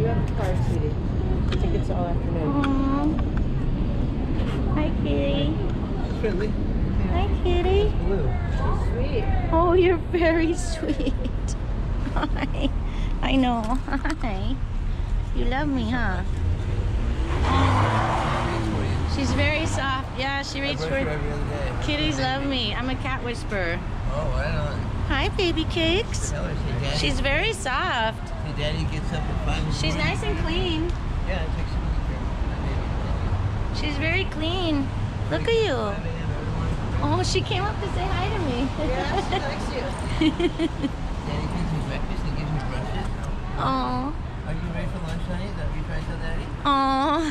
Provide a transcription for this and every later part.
You have a car, sweetie. Tickets all afternoon. Aww. Hi, kitty. It's friendly. Hi, kitty. Blue. So sweet. Oh, you're very sweet. Hi. I know. Hi. You love me, huh? She's very soft. Yeah, she reads for... Every other day. Kitties love me. I'm a cat whisperer. Oh, right on. Hi, baby cakes. Tell her, say, Daddy. She's very soft. Say, Daddy gets up at 5 in the She's morning. nice and clean. Yeah, it takes a week. She's very clean. Look at you. Oh, she came up to say hi to me. Yeah, she likes you. Daddy feeds me breakfast and gives me brushes. Oh. Are you ready for lunch, honey? Is that what you're trying to tell Daddy? Oh.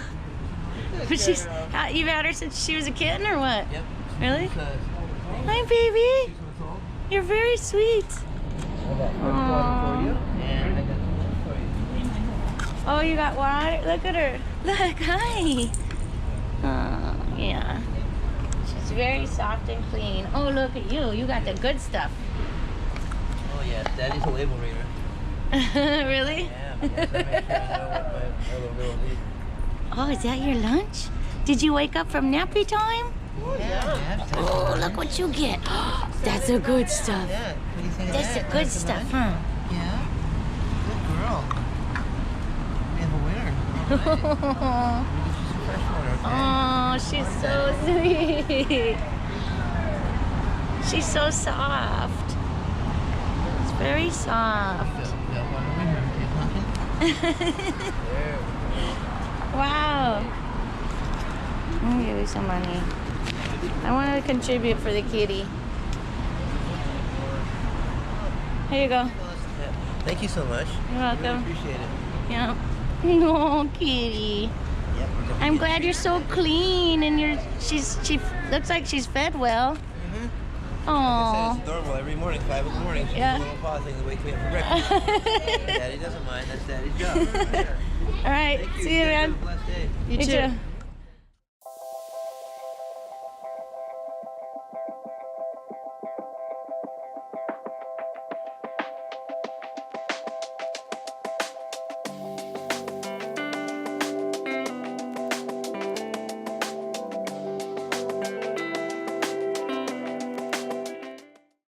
Good She's, girl. you've had her since she was a kitten or what? Yep. Really? She's, Hi, baby. 6 months old. You're very sweet. I got water for you. And I got some lunch for you. Oh, you got water? Look at her. Look, hi. Oh, yeah. She's very soft and clean. Oh, look at you. You got the good stuff. Oh, yes. Daddy's a label reader. Really? Yeah, because I make sure I know what my little girl needs. Oh, is that your lunch? Did you wake up from nappy time? Yeah. Oh, look what you get. That's the good stuff. Yeah. What do you think of That's the that? good Nice stuff, lunch? huh? Yeah. Good girl. We have a winner. All right. This is a fresh one, okay? Oh, she's so sweet. She's so soft. It's very soft. Got one over here. Okay, pumpkin? There. Wow. Let me give you some money. I want to contribute for the kitty. Here you go. Thank you so much. You're I really welcome. appreciate it. Yeah. No, kitty. Yep, we're gonna I'm get glad you. you're so clean and she looks like she's fed well. Mhm. Oh. Like I said, it's adorable. Every morning, 5 in the morning, she's Yeah. a little paw thing to wake me up for breakfast. Daddy doesn't mind. That's Daddy's job. All right. Thank you. See you, guys man. Have a blessed day. You too.